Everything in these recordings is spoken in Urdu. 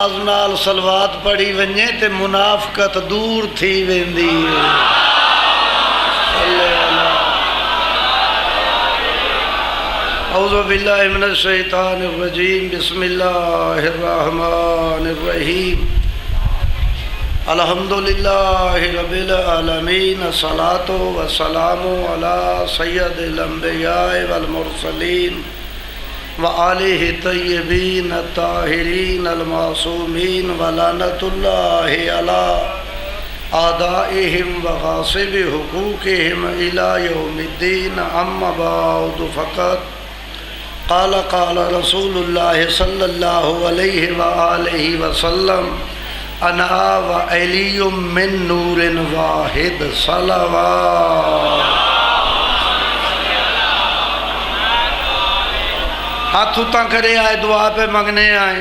نال صلوات پڑھی ونجے تے منافقت دور تھی ویندی اعوذ باللہ من الشیطان الرجیم بسم اللہ الرحمن الرحیم الحمدللہ رب العالمین الصلاۃ والسلام علی سید الانبیاء والمرسلین وآلہ طیبین الطاہرین المعصومین ولعنۃ اللہ علی اعدائہم وغاصب حقوقہم الی یوم الدین اما بعد فقط قال رسول اللہ صلی اللہ علیہ وآلہ وسلم انا وعلی من نور واحد صلوات۔ ہاتھ اُتاں کرے آئے دعا پہ منگنے آئے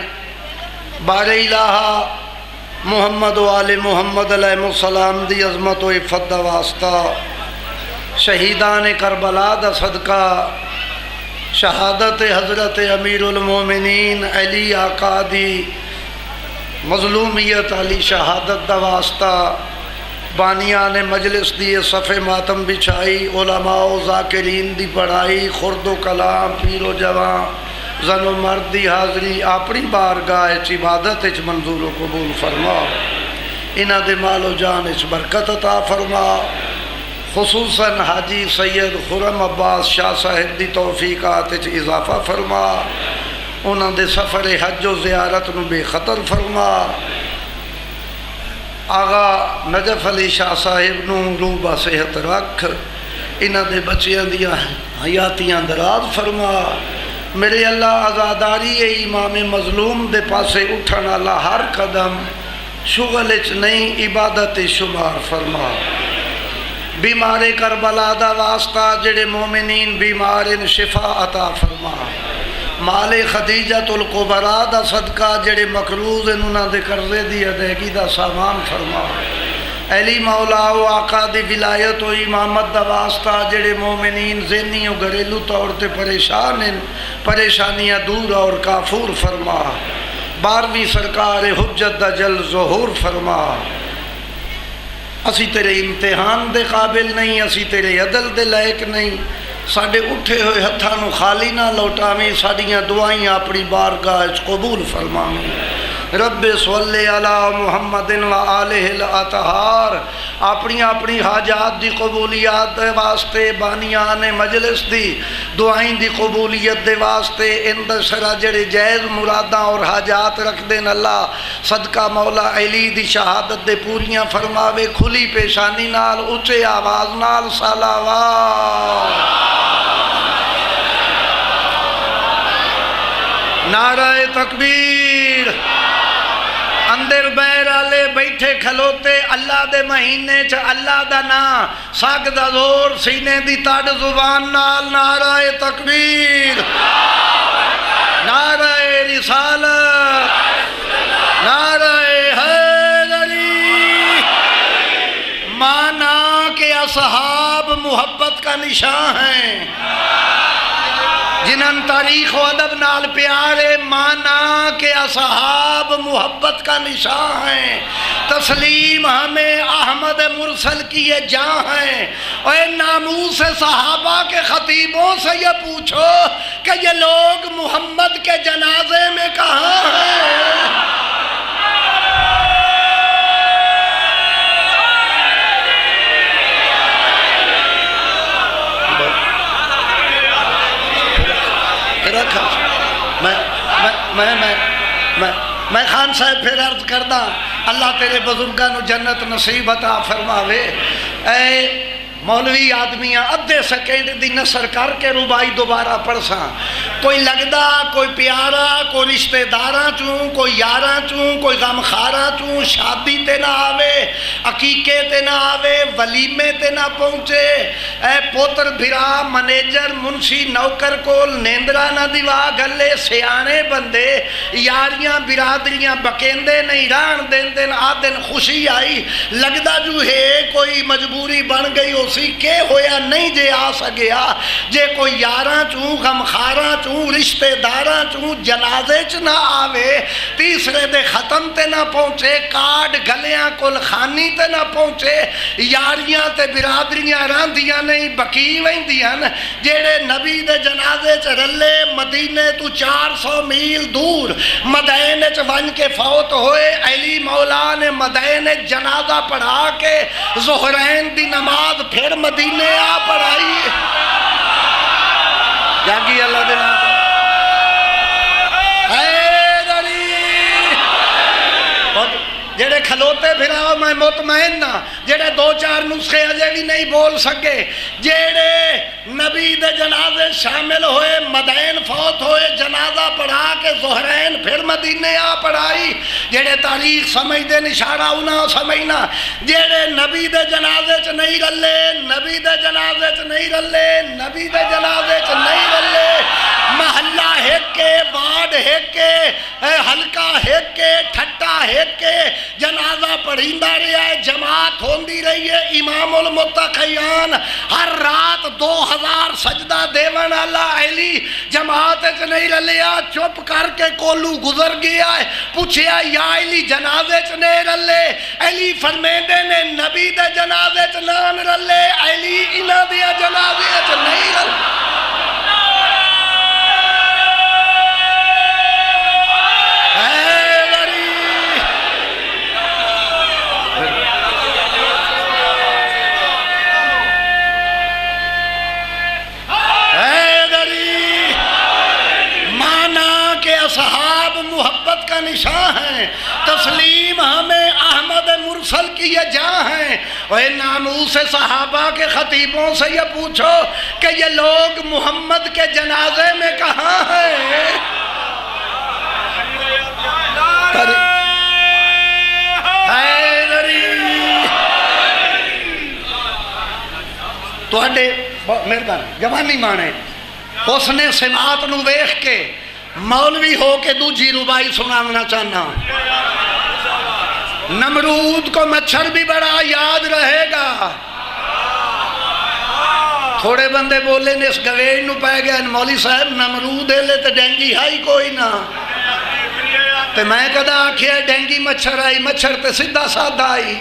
بار الہ محمد و آل محمد علیہ السلام دی عظمت و عفت دا واسطہ شہیدان کربلا دا صدقہ شہادت حضرت امیر المومنین علی آقا دی مظلومیت علی شہادت دا واسطہ بانیان مجلس دی صفِ ماتم بچھائی علماء و ذاکرین دی پڑھائی خرد و کلام پیر و جوان زن و مرد دی حاضری اپنی بارگاہ عبادت اچ منظور و قبول فرما، انہاں دے مال و جان اچ برکت عطا فرما، خصوصاً حاجی سید خرم عباس شاہ صاحب دی توفیقات اچ اضافہ فرما، انہاں دے سفر حج و زیارت نو بے خطر فرما، آغا نجف علی شاہ صاحب نو روبہ صحت رکھ، انہاں دے بچیاں دیاں حیاتیاں دراز فرما، میرے اللہ عزاداری امام مظلوم دے پاسے اٹھنا اللہ ہر قدم شغل اچ نہیں عبادت شمار فرما، بیمار کربلا دا واسطہ جڑے مومنین بیمارن شفا عطا فرما، مال خدیجۃ القبریٰ دا صدقہ جڑے مقروض انہاں دے قرضے دی ادائیگی دا سامان فرما، علی مولا و آقا دی ولایت و امامت دا واسطہ جڑے مومنین ذہنی و گھریلو طور تے پریشانیاں دور اور کافور فرما، 12ویں سرکار حجت دا جل ظہور فرما، اسی تیرے امتحان دے قابل نہیں، اسی تیرے عدل دے لائق نہیں، ساڑھے اٹھے ہوئے ہتھاں نو خالی نہ لوٹاویں، ساڑھیاں دعائیں اپنی بارگاہ قبول فرماویں، رب صلی علی محمد و آلہ الاطہار، اپنی حاجات دی قبولیات دے واسطے بانیان مجلس دی دعائیں دی قبولیت دے واسطے اندر سرا جڑے جائز مراداں اور حاجات رکھ دین اللہ صدقہ مولا علی دی شہادت دے پوریاں فرماوے، کھلی پیشانی نال اونچے آواز نال صلوات۔ نعرہ تکبیر، اندر بیر آلے بیٹھے کھلوتے اللہ دے مہینے چ اللہ دا نا ساگ دا زور سینے دی تاڑ زبان نال نعرہ تکبیر، نعرہ رسالت، نعرہ حیدری، مانا کہ اصحاب محبت کا نشان ہیں، جنہاں تاریخ و ادب نال پیارے، مانا کہ اصحاب محبت کا نشان ہیں، تسلیم ہمیں احمد مرسل کی یہ جاں ہیں، اور ناموس صحابہ کے خطیبوں سے یہ پوچھو کہ یہ لوگ محمد کے جنازے میں کہاں ہیں؟ میں خان صاحب پھر عرض کردہ اللہ تیرے بزرگاں نو جنت نصیب عطا فرماوے، اے مولوی آدمیاں ادھے سیکنڈ دی نثر کر کے ربائی دوبارہ پڑھساں، کوئی لگدا، کوئی پیارا، کوئی رشتہ داراں چوں، کوئی یاراں چوں، کوئی غم خاراں چوں شادی تے نہ آوے، عقیقے تے نہ آوے، ولیمے تے نہ پہنچے، اے پوتر بھرا منیجر منشی نوکر کول نیندرا نہ دیوا گلے، سیانے بندے یاریاں برادریاں بکیندے نہیں ران دین دن آدن خوشی آئی، لگدا جو ہے کوئی مجبوری بن گئی، سی کہ ہویا نہیں جے آ سکیا جے کوئی یاراں چوں غمخاراں چوں رشتے داراں چوں جنازے چ نہ آوے تیسرے دے ختم تے نہ پہنچے کارڈ گلیاں کل خانی تے نہ پہنچے یاریاں تے برادریاں راندیاں نہیں بکی ویندیاں جیڑے نبی دے جنازے چ رلے مدینے تو 400 میل دور مدینے چ ون کے فوت ہوئے علی مولا نے مدینے جنازہ پڑھا کے ظہرین دی نماز پھر مدینے آ پڑھائی جاگی اللہ دے نام جڑے کھلوتے پھراؤ میں مطمئن نہ جڑے دو چار نسخے اجے بھی نہیں بول سکے جڑے نبی دے جنازے شامل ہوئے مدین فوت ہوئے جنازہ پڑھا کے ظہرین پھر مدینے آ پڑھائی جڑے تاریخ سمجھ دے اشارہ انہاں سمجھنا جڑے نبی دے جنازے چ نہیں رلے نبی دے جنازے چ نہیں رلے نبی دے جنازے چ نہیں رلے محلہ ہیک کے وارڈ ہیک کے حلقہ ہیک کے ٹھٹا ہیک کے جنازہ پڑھیندہ رہا ہے جماعت ہوندی رہی ہے امام المتقیان ہر رات 2000 سجدہ دیون اللہ علی جماعت چ نہیں رلیا چپ کر کے کولو گزر گیا ہے پوچھیا یا علی جنازے چ نہیں رلے علی فرمیندے نے نبی دے جنازے چ نہ رلے علی انہاں دے جنازے چ نہیں رلے صحاب محبت کا نشان ہے تسلیم ہمیں احمد مرسل کی یہ جاں ہیں اور ناموس صحابہ کے خطیبوں سے یہ پوچھو کہ یہ لوگ محمد کے جنازے میں کہاں ہیں تو ہڈے مہربانی جوانی مانے اس نے سماعت نو ویکھ کے مولوی ہو کے دوجی ربائی سنانا چاہنا نمرود کو مچھر بھی بڑا یاد رہے گا تھوڑے بندے بولے نے اس گویج نو پائے گیا مولوی صاحب نمرود لے تو ڈینگی ہائی کوئی نہ تو میں کدا آکھیا ڈینگی مچھر آئی مچھر تے سدھا سادھا آئی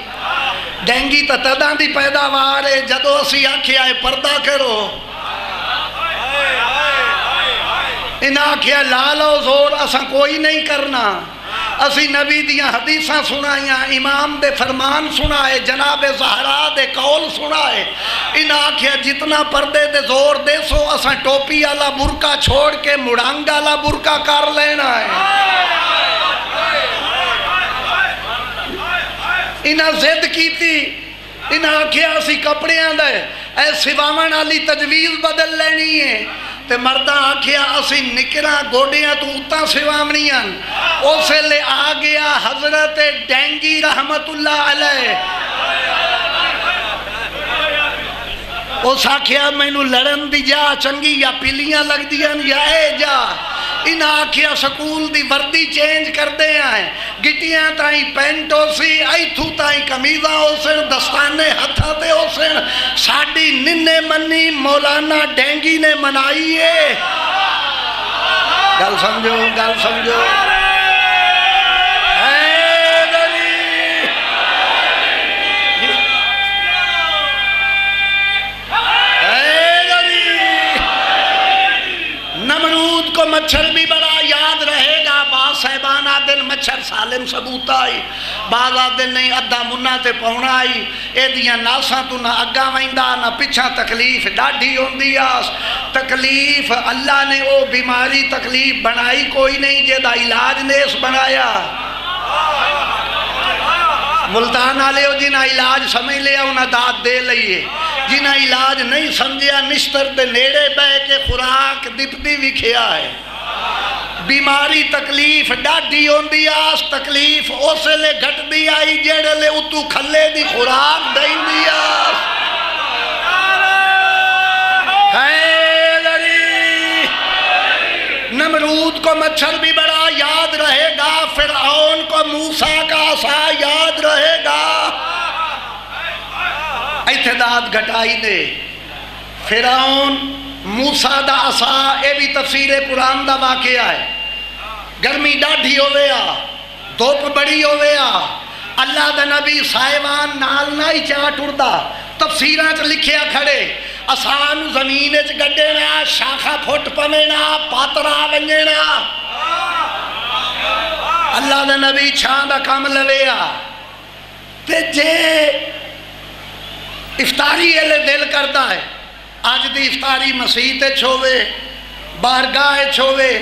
ڈینگی تا تداں دی پیداوار ہے جدو اسی آکھیا ہے پردہ کرو انہاں کیا لالو زور اساں کوئی نہیں کرنا اسی نبی دیاں حدیثاں سنائیاں امام دے فرمان سنائے جناب زہرا دے قول سنائے انہاں کیا جتنا پردے دے زور دے سو اساں ٹوپی والا برقع چھوڑ کے مڑانگ والا برقع کر لینا ہے انہاں زد کی تھی انہاں کیا اسی کپڑیاں دے اے سواون والی تجویز بدل لینی ہے تے مردہ آکھیا اسی نکراں گوڑیاں تو اتاں سوامنیاں اسے لے آ گیا حضرت ڈینگی رحمت اللہ علیہ اس آکھیا میں نو لڑن دی جا چنگی یا پیلیاں لگ دیاں یا اے جا انہاں آکھیا سکول دی وردی چینج کر دے آئیں گٹیاں تائیں پینٹو سی ایتھو تائیں کمیزہ ہو سن دستانے ہتھا تے ہو سن ساڑی ننے منی مولانا ڈینگی نے منائی ہے گل سمجھو گل سمجھو نمرود کو مچھر بھی بڑا یاد رہے گا بعض صاحبانہ دن مچھر سالم ثبوت آئی بعض دن نہیں ادھا منہ تے پونا آئی اے دیاں ناساں تو نہ اگا ویندہ نہ پچھا تکلیف ڈاڑھی ہوندی آس تکلیف اللہ نے او بیماری تکلیف بنائی کوئی نہیں جے دا علاج نے اس بنایا ملتان آلے ہو جنہ علاج سمجھ لیا انہا داد دے لئیے جنہ علاج نہیں سمجھیا نشتر دے نیڑے بے کے خوراک دپتی بھی کھیا ہے بیماری تکلیف ڈاڑھی ہوندی آس تکلیف اسے لے گھٹ دی آئی جیڑے لے اتو کھلے دی خوراک دائیں دی آس نمرود کو مچھر بھی بڑا یاد رہے گا فرعون کو موسیٰ کا عصا یاد رہے گا استعداد گھٹائی دے فرعون موسیٰ دا عصا اے بھی تفسیر قرآن دا واقعہ ہے گرمی ڈاڈھی ہوئے آ دھوپ بڑی ہوئے آ اللہ دا نبی سائیوان نال نہ ہی چاٹ اڑدا تفسیران چ لکھیا کھڑے اسان زمین چ گڈینا شاخا پھٹ پوینا پاترا ونجنا اللہ دا نبی چھان دا کام لویا تے جے افطاری ایلے دل کرتا ہے آج دی افطاری مسیح تے چھوے بارگاہ چھوے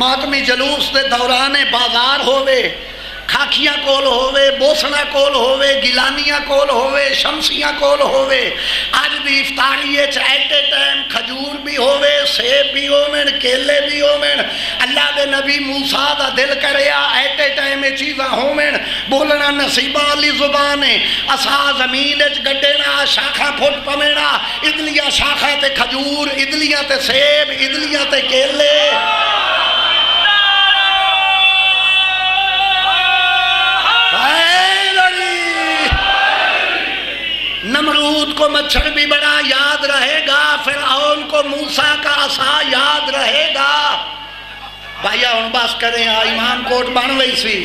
ماتمی جلوس دے دوران بازار ہووے کھاکیاں کول ہووے بوسنا کول ہووے گیلانیاں کول ہووے شمسیاں کول ہووے آج دی افطاری ایٹ اے ٹائم کھجور بھی ہووے سیب بھی ہومن کیلے بھی ہومن اللہ دے نبی موسیٰ دا دل کریا ایٹ اے ٹائم چیزاں ہومن بولنا نصیبہ علی زبانے اسا زمین اچ گڈینا شاخہ پھٹ پمینا ادلیاں شاخہ تے کھجور ادلیاں تے سیب ادلیاں تے کیلے نمرود کو مچھر بھی بڑا یاد رہے گا فرعون کو موسیٰ کا عصا یاد رہے گا بھائیا ہن بس کریں ایمان کوٹ بن وئی سی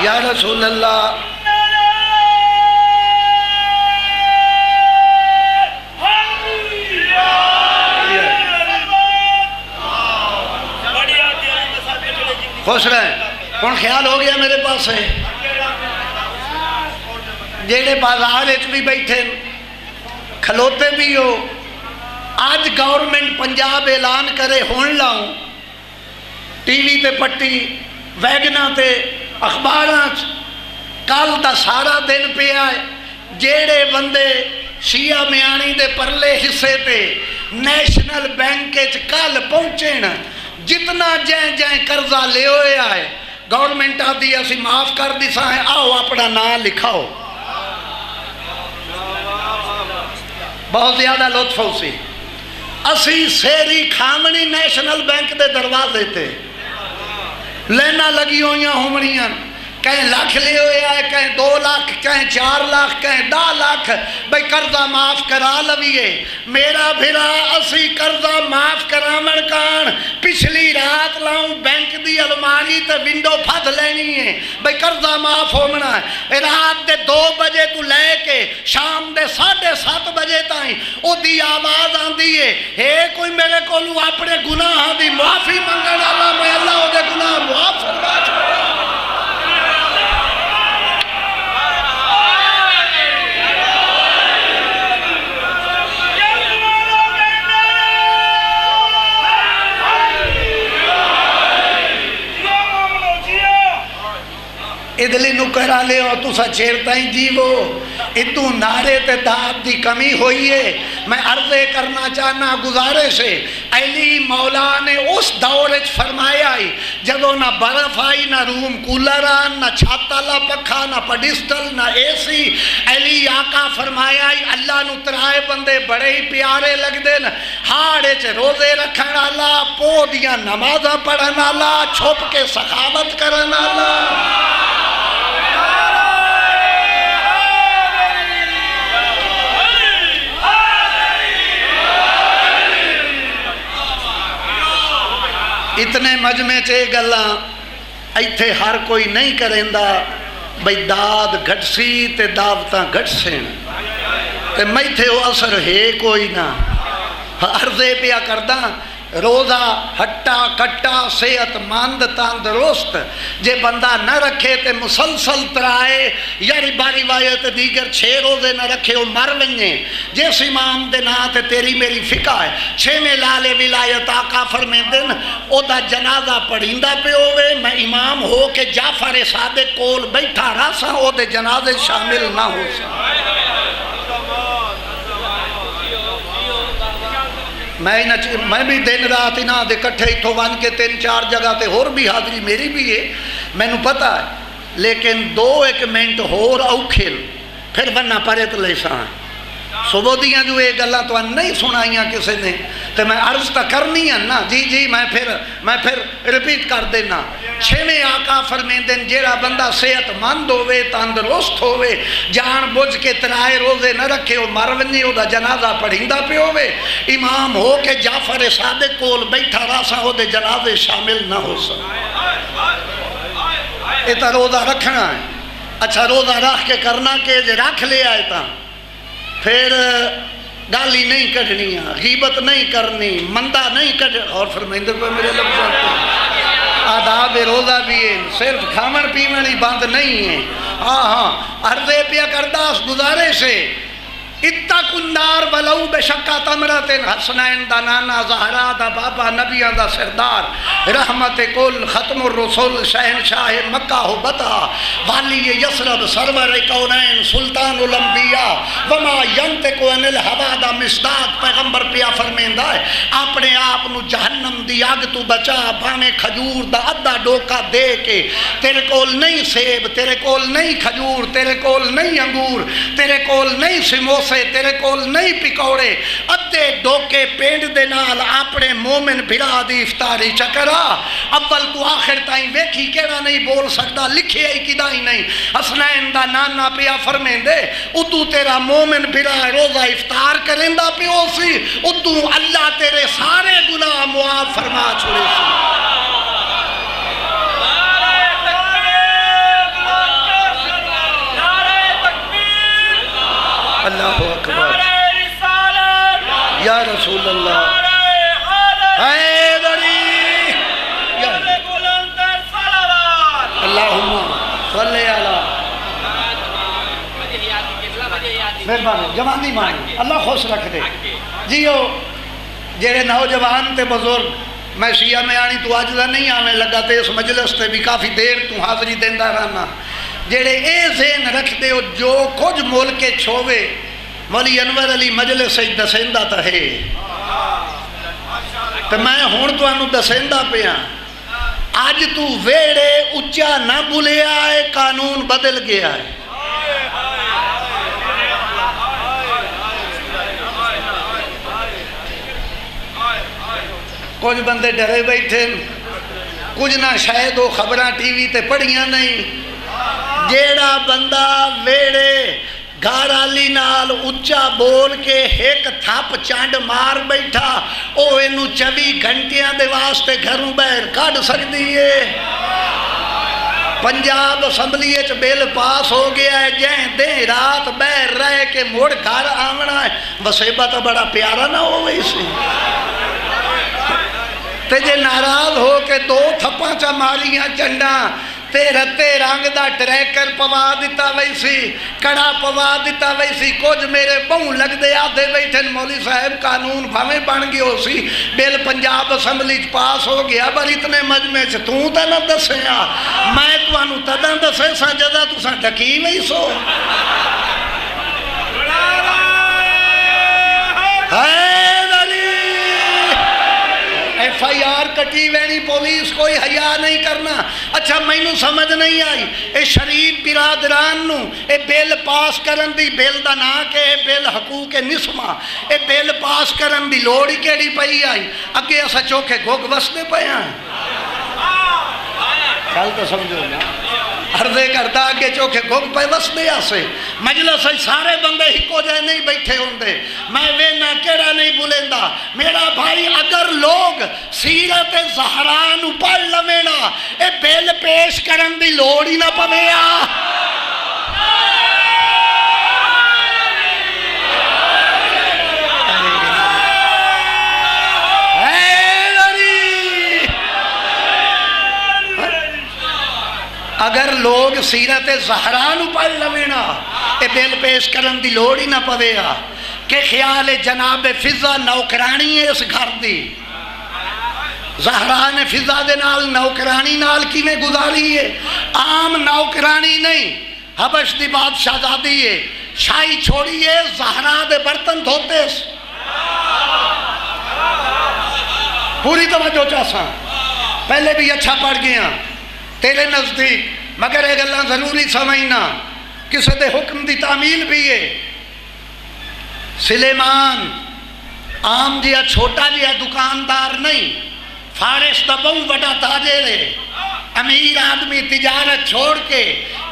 یا رسول اللہ خوش رہیں کون خیال ہو گیا میرے پاس ہے جیڑے بازار بھی بیٹھے کھلوتے بھی ہو آج گورنمنٹ پنجاب اعلان کرے ہون لاؤں ٹی وی تے پٹی ویگنا تے اخباراں کل دا سارا دن پہ آئے جیڑے بندے شیعہ میانی دے پرلے حصے تے نیشنل بینک کل پہنچے نا جتنا جائیں جائیں قرضہ لے ہوئے آئے گورنمنٹ آدھی اسی معاف کر دی سائیں آؤ اپنا نام لکھاؤ بہت زیادہ لطف ہو سی اسی سیری کھامنی نیشنل بینک دے دروازے تے لینا لگی ہوئیاں ہمڑیاں کہیں لاکھ لے ہوئے آئے کہیں 2 لاکھ کہیں 4 لاکھ کہیں 10 لاکھ بھئی قرضہ معاف کرا لویے میرا بھرا اسی قرضہ معاف کرامن کان پچھلی رات لاؤں بینک دی الماری تے ونڈو پھد لینی ہے بھئی قرضہ معاف ہومنا ہے رات دے 2 بجے تو لے کے شام دے 7:30 بجے تائیں او دی آواز آن دیئے ہے کوئی میرے کو لو اپنے گناہ دی معافی منگن اللہ میں اللہ او دے گناہ معاف فرما چھوڑا ادلی نو کرا لے اور تُسا چیرتا ہی جیو اتو نعرے تے داد دی کمی ہوئی ہے میں عرضے کرنا چاہنا گزارش ہے علی مولا نے اس دورج فرمایا ہی جدو نہ برف آئی نہ روم کولران نہ چھاتالا پکھا نہ پڈسٹل نہ اے سی علی آقا فرمایا ہی اللہ نو ترائے بندے بڑے ہی پیارے لگ دے نا ہاڑے چے روزے رکھن آلا پو دیا نمازہ پڑھن آلا چھپ کے سخاوت کرن آلا اتنے مجمع چے گلاں ایتھے ہر کوئی نہیں کریندا بھئی داد گھٹ سی تے دعوتاں گھٹ سین تے میتھے وہ اثر ہے کوئی نہ عرضے پیا کرداں روزہ ہٹا کٹا صحت مند تندرست جے بندہ نہ رکھے تے مسلسل ترائے یا روایت دیگر 6 روزے نہ رکھے وہ مر ونجے جس امام دے نا تے تیری میری فقہ ہے 6ویں لالے ولایت آقا فرمیندن او دا جنازہ پڑھیندا پہ ہوئے میں امام ہو کے جعفر صادق کول بیٹھا راسا او دے جنازے شامل نہ ہو سا میں بھی دن رات نہ دے کٹھے اتھو وان کے 3-4 جگہ تے اور بھی حاضری میری بھی ہے میں نو پتہ ہے لیکن 2-1 منٹ ہور اوکھل پھر بننا پڑے تو لے ساں صبح دیاں جو یہ گلاں تو نہیں سنائیاں کسی نے تو میں عرض تا کرنی ہے نا جی میں پھر ریپیٹ کر دینا۔ چھویں آقا فرمیندن جیڑا بندہ صحت مند ہوئے تندرست ہوئے جان بوجھ کے ترائے روزے نہ رکھے وہ مر ونجے وہ دا جنازہ پڑھیندا پہ ہوئے امام ہو کے جعفر صادق کول بیٹھا راسا ہو دے جنازے شامل نہ ہو سکتا۔ یہ تا روزہ رکھنا ہے۔ اچھا روزہ رکھ کے کرنا کہ جے رکھ لے آئے تا پھر گالی نہیں کڑھنی ہے، غیبت نہیں کرنی، مندہ نہیں کڑھنی، اور فرمائندے کو میرے لفظ آداب روزہ بھی ہے، صرف کھامن پیمنی بند نہیں ہے۔ ہاں عرضے پیا کرداس گزارے سے اتقوا النار ولو بشقہ تمرۃ حسنین دا نانا زہرا دا بابا نبیان دا سردار رحمت کل ختم الرسول شہنشاہ مکہ و بطا والی یسرب سرور کونین سلطان الانبیاء وما ینطق عن الہوا دا مصداق پیغمبر پیا فرمیندہ ہے اپنے آپ نو جہنم دی آگ تو بچا بھانے کھجور دا ادھا ڈوکا دے کے تیرے کول نہیں سیب تیرے کول نہیں کھجور تیرے کول نہیں انگور تیرے کول نہیں سموس تیرے کول نہیں پکوڑے ادھے ڈوکے پینڈ دے نال اپنے مومن بھرا دی افطاری چکرا اول تو آخر تائیں ویکھی کیڑا نہیں بول سکتا لکھے ہی کدا ہی نہیں حسنین دا نانا پیا فرمین دے اتو تیرا مومن بھرا روزہ افطار کرندہ پیو سی اتو اللہ تیرے سارے گناہ معاف فرما چھوڑے سی۔ اللہ اکبر یا رسول اللہ حیدری اللہم صلی علی مہربانی جوانی مانی اللہ خوش رکھ دے جیو جیڑے نوجوان تے بزرگ میں شیعہ میں آنی تو آج دا نہیں آنے لگا تے اس مجلس تے بھی کافی دیر تو حاضری دیندہ رہنا جیڑے اے ذہن رکھ دے ہو جو کچھ مول کے چھوے مولی انور علی مجلس سے دسیندہ تا ہے تو میں ہون تو انو دسیندہ پہ ہاں آج تو ویڑے اچھا نہ بھولے آئے قانون بدل گیا ہے کچھ بندے ڈرے بیٹھے کچھ نہ شاید وہ خبریں ٹی وی تے پڑھیاں نہیں جیڑا بندہ ویڑے گارالی نال اچھا بول کے ایک تھاپ چانڈ مار بیٹھا او انو 24 گھنٹیاں دے واسطے گھروں بہر کڑ سکتی ہے۔ پنجاب اسمبلی اچ بل پاس ہو گیا ہے جہیں دیں رات بہر رہے کہ موڑ گھر آمنا ہے وسیبہ تو بڑا پیارا نہ ہو گئی سی تے جے ناراض ہو کے 2 تھپاں چا ماریاں چنڈاں تے رتے رنگ دا ٹریکر پوا دیتا ویسی کڑا پوا دیتا ویسی کچھ میرے بہوں لگ دے آدھے بیٹھن مولی صاحب قانون بھامیں بن گئی ہو سی بیل پنجاب اسمبلی پاس ہو گیا بر اتنے مجمع سے تو تا نہ دسے آ میں تو انو تدہ دسے سا جدہ تو سا ڈکی نہیں سو ایف آئی آر کٹی وینی پولیس کوئی حیا نہیں کرنا۔ اچھا میں نو سمجھ نہیں آئی اے شریف برادران نو اے بیل پاس کرن دی بیل دا نا کہ اے بیل حقوق نسمہ اے بیل پاس کرن دی لوڑی کیڑی پئی آئی اگے اسا چوکے گھوگ وستے پئے ہیں کل تو سمجھو نا عرضے کرتا کہ چوکے گھوگ پہ وستے آسے مجلس سارے بندے ہی کو جائے نہیں بیٹھے ہوندے میں وینا کیڑا نہیں بولیندا میرا بھائی اگر لوگ سیرت زہران پڑھ لوینا اے بیل پیش کرن دی لوڑی نہ پویا اگر لوگ سیرت زہران پڑھ لوینا اے بیل پیش کرن دی لوڑی نہ پویا کہ خیال جناب فضا نوکرانی ہے اس گھر دی زہران فضا دے نال نوکرانی نال کی میں گزاری ہے عام نوکرانی نہیں حبش دی بات شہزادی ہے شاہی چھوڑی ہے زہرا دے برتن دھوتے پوری توجہ چاہساں پہلے بھی اچھا پڑھ گیا تیرے نزدیک مگر ایک اللہ ضروری سمجھنا کسی دے حکم دی تعمیل بھی ہے سلیمان عام جیا چھوٹا جیا دکاندار نہیں، فارس دا بہت بڑا تاجر ہے، امیر آدمی تجارت چھوڑ کے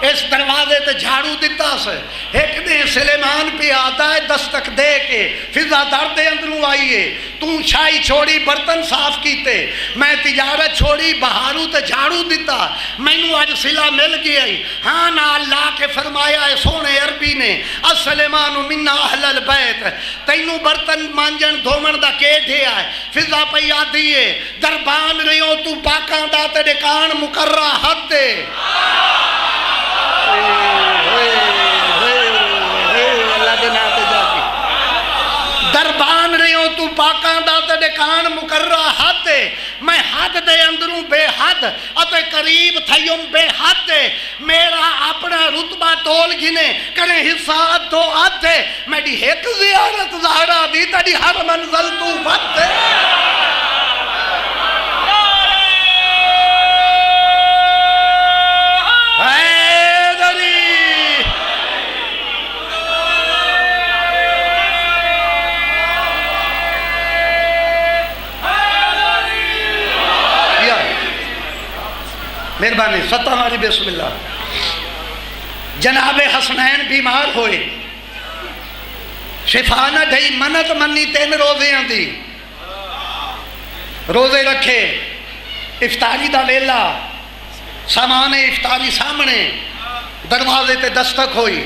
اس دروازے تے جھاڑو دیتا سے، ایک دن سلیمان پہ آتا ہے دستک دے کے، فضا درد اندروں آئیے، تو شاہی چھوڑی برتن صاف کیتے، میں تجارت چھوڑی بہارو تے جھاڑو دیتا، میں نو آج صلہ مل گیا ہی، ہاں نا اللہ کے فرمایا ہے سونے عربی نے، السلیمان منا اہل البیت، تینو برتن مانجن دھومن دا کے دیا ہے، فضا پہ آدھی ہے دربان رہیوں تو پاکاں دا تے ڈکان مقررہ حد دے، دربان رہیوں تو پاکاں دا تے ڈکان مقررہ حد دے، میں حد دے اندروں بے حد اتے قریب تھائیوں بے حد دے، میرا اپنا رتبہ تول گھنے کریں حصہ دو حد دے، میری ایک زیارت زہرہ دی تیری ہر منزل تو بد دے، مہربانی فتح ہماری بسم اللہ۔ جناب حسنین بیمار ہوئے، شفا نہ ڈھئی، منت منی 3 روزے دی، روزے رکھے، افطاری دا ویلا، سامان افطاری سامنے، دروازے تے دستک ہوئی،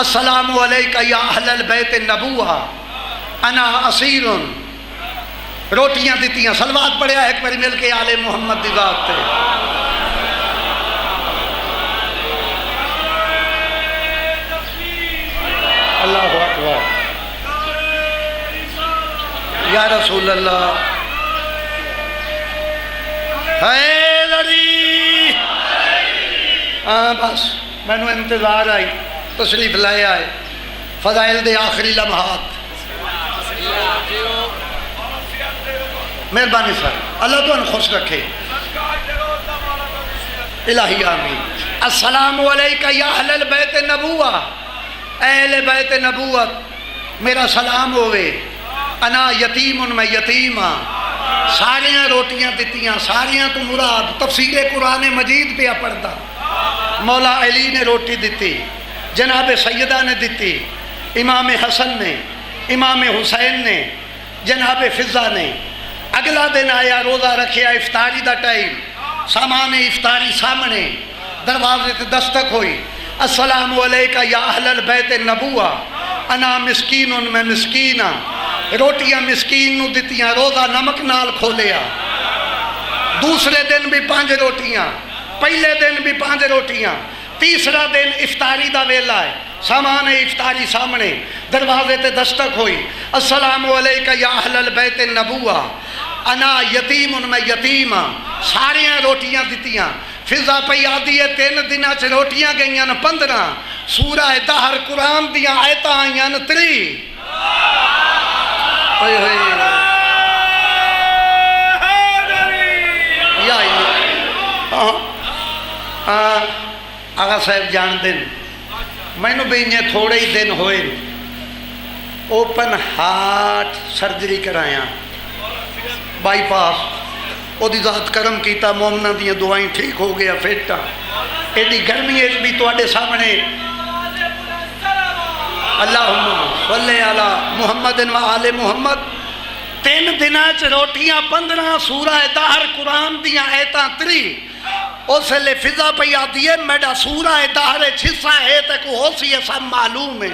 السلام علیکہ یا اہل البیت النبوہ انا اسیر، روٹیاں دیتیاں، صلوات پڑھیا ایک باری مل کے آل محمد دی ذات تے، اللہ اکبر، یا رسول اللہ، حیدری، بس میں نے انتظار آئی، تشریف لائے آئے، فضائل دے آخری لمحات، مہربانی سر، اللہ تو ان خوش رکھے، الہی آمین۔ السلام علیکہ یا اہل البیت النبوہ، اہل بیت نبوت میرا سلام ہوئے، انا یتیم میں یتیم ہاں، ساریاں روٹیاں دیتیاں، ساریاں تو مراد تفسیر قرآن مجید پہ پڑھتا، مولا علی نے روٹی دیتی، جناب سیدہ نے دیتی، امام حسن نے، امام حسین نے، جناب فضا نے، اگلا دن آیا روزہ رکھیا، افطاری دا ٹائم، سامان افطاری سامنے، دروازے تے دستک ہوئی، السلام علیکہ یا اہل البیت النبوہ انا مسکین میں مسکینہ، روٹیاں مسکین نو دیتیاں، روزہ نمک نال کھولیا، دوسرے دن بھی 5 روٹیاں، پہلے دن بھی 5 روٹیاں، تیسرا دن افطاری دا ویلا ہے، سامان افطاری سامنے، دروازے تے دستک ہوئی، السلام علیکہ یا اہل البیت النبوہ انا یتیم میں یتیم، ساریاں روٹیاں دیتیاں، فضا پہ آدھی ہے 3 دنہ چ روٹیاں گئیاں 15، سورہ دہر قرآن دیاں آیتاں آئیاں 3، آغا صاحب جان دن میں نو بھی انہیں تھوڑے ہی دن ہوئے اوپن ہارٹ سرجری کرایا، بائی پاس، او دی ذات کرم کیتا، مومنہ دیاں دعائیں ٹھیک ہو گیا، فیٹا ایڈی گرمی ایک بھی توڑے سامنے، اللہم صلی علی محمد و آل محمد، 3 دنہ چ روٹیاں 15، سورہ دہر قرآن دیاں آیتاں 3، اس لئے فضا پہ آتی ہے میڈا سورہ دہر چھسا ہے تک ہو سی ہے سب معلوم ہے،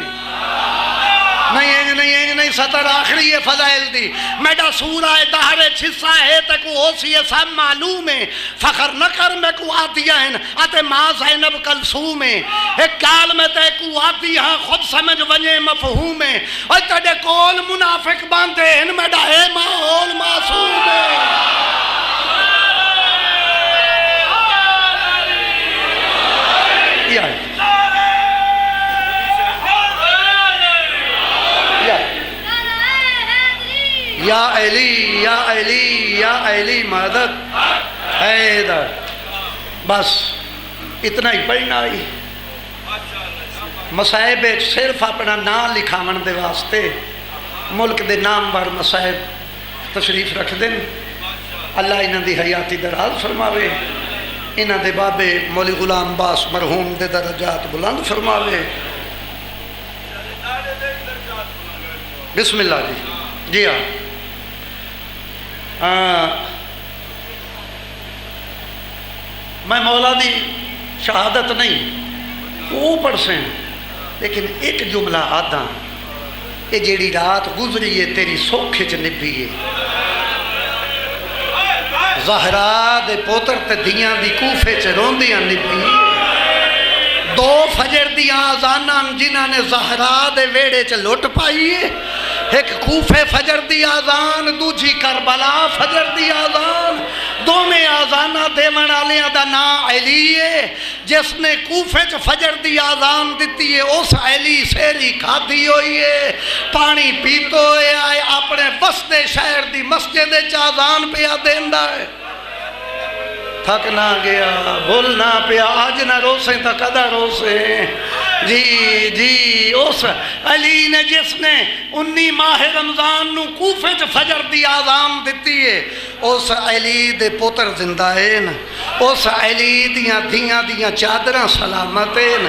نہیں ستر آخری ہے فضائل دی، میڈا سورہ دہر چھسا ہے تک ہو سی ہے سب معلوم ہے، فخر نہ کر میں کو آتی ہیں آتے ماں زینب کلثوم ہے، ایک کال میں تے کو آتی ہیں خود سمجھ ونجے مفہوم ہے، اور تڑے کول منافق باندھے ہیں میڈا ہے ماحول معصوم ہے، یا علی یا علی یا علی مدد حیدر، بس اتنا ہی پڑھنا ہی، مصائب صرف اپنا نام لکھاون دے واسطے ملک دے نام بار مصائب تشریف رکھ دیں. اللہ انہاں دی حیاتی دراز فرماوے، انہاں دے بابے مولی غلام باس مرحوم دے درجات بلند فرماوے. بسم اللہ جی. جی ہاں میں مولا دی شہادت نہیں وہ پڑھ سیں، لیکن ایک جملہ آدھا، یہ جیڑی رات گزری ہے تیری سوکھے چ نبھی ہے. زہرا دے پوتر تے دیاں دی کوفے چ روندیاں نبھی. دو فجر دی آزاناں جنہاں نے زہرا دے ویڑے چ لٹ پائی ہے، ایک کوفے فجر دی آزان، دوجی کربلا فجر دی آزان. دونیں آزانہ دیون والیاں دا نام علی ہے. جس نے کوفے چ فجر دی آزان دیتی ہے اس علی سیری کھادی ہوئی ہے، پانی پیتو ہے، اپنے بستے شہر دی مسجد چ آزان پیا دیندا ہے. تھک نہ گیا بھولنا پیا آج نہ روسیں تا کدا روسیں. جی جی اس علی نے جس نے 19 ماہ رمضان نو کوفے چ فجر دی آزان دیتی ہے، اس علی دے پتر زندہ ہیں، اس علی دیاں دھیاں دیاں چادراں سلامت ہیں.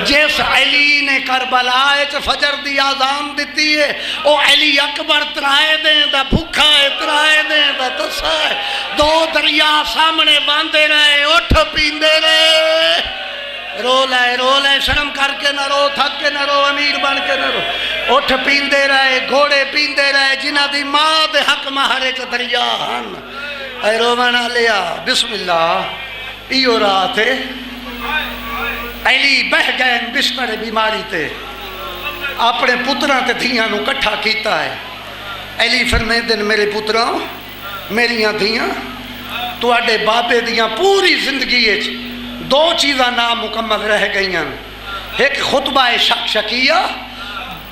جس علی نے کربلا چ فجر دی آزان دیتی ہے او علی اکبر ترائے دیں دا بھوکا ہے، ترائے دیں دا تسا ہے. دو دریا سامنے باندھے رہے، اٹھ پیندے رہے. رو لے شرم کر کے نہ رو، تھک کے نہ رو، امیر بن کے نہ رو. اٹھ پیندے رہے، گھوڑے پیندے رہے، جنہ دی ماں دے حق مہارے چ دریا ہن. اے رومنا لیا بسم اللہ. ایو رات ہے علی بہ گئے بستر بیماری تے، اپنے پتراں تے دھیاں نو کٹھا کیتا ہے. علی فرمائے دن میرے پتراں میریاں دھیاں تواڈے بابے دیاں پوری زندگی وچ دو چیزاں نامکمل رہ گئیاں، ایک خطبہ شکشکیہ،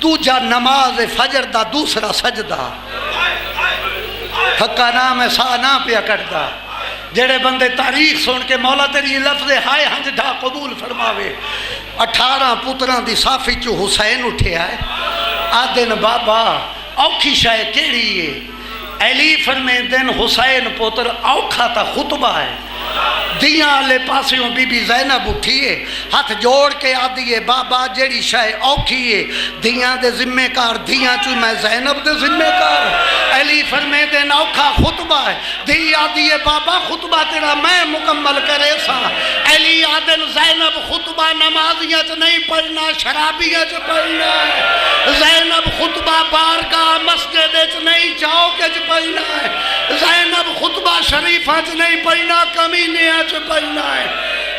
دوجا نماز فجر دا، دوسرا سجدہ. تھکا نام ہے سا نہ پیا کردا. جڑے بندے تاریخ سن کے مولا تیری لفظ ہائے ہنج ڈھا قبول فرماوے. 18 پتران دی صافی چو حسین اٹھیا ہے. آدن بابا اوکھی شاہ کیڑی ہے؟ علی فرمے دن حسین پوتر اوکھا تا خطبہ ہے. دیاں لے پاسیوں بی بی زینب اٹھیے، ہاتھ جوڑ کے آدھیے بابا جیڑی شاہ اوکھی ہے دیاں دے ذمہ کار، دیاں چو میں زینب دے ذمہ کار. علی فرمے دن اوکھا خطبہ ہے. دی آدھیے بابا خطبہ تیرا میں مکمل کرے سا. علی آدھن زینب خطبہ نمازیاں چ نہیں پڑھنا، شرابیاں چ پڑھنا ہے. زینب خطبہ بارگاہ مسجد چ نہیں چوک چ پڑھنا ہے. زینب خطبہ شریفہ چ نہیں پڑھنا، کمینے چ پڑھنا ہے.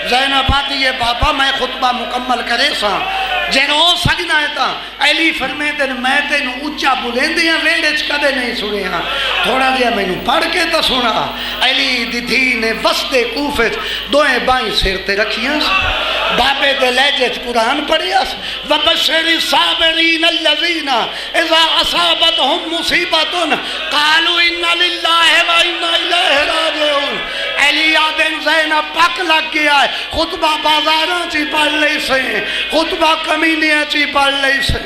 زینب آتی ہے بابا میں خطبہ مکمل کرے سا. جن او سجنا ہے تا علی فرمے دن میں تینو اچھا بلندیاں ویڑے چ کدے نہیں سنیا، تھوڑا دیا میں نو پڑھ کے تا سنا. علی دی دھی نے وسط کوفے دوئیں بائیں سر تے رکھیاں، بابے دے لہجے چ قرآن پڑھیاس. وبشر الصابرین الذین اذا اصابتهم مصیبۃ قالوا انا للہ و انا الیہ راجعون. علی آدم زینب پک لگ گیا ہے. خطبہ بازاراں چی پڑھ لئی سے، خطبہ کمینیاں چی پڑھ لئی سے.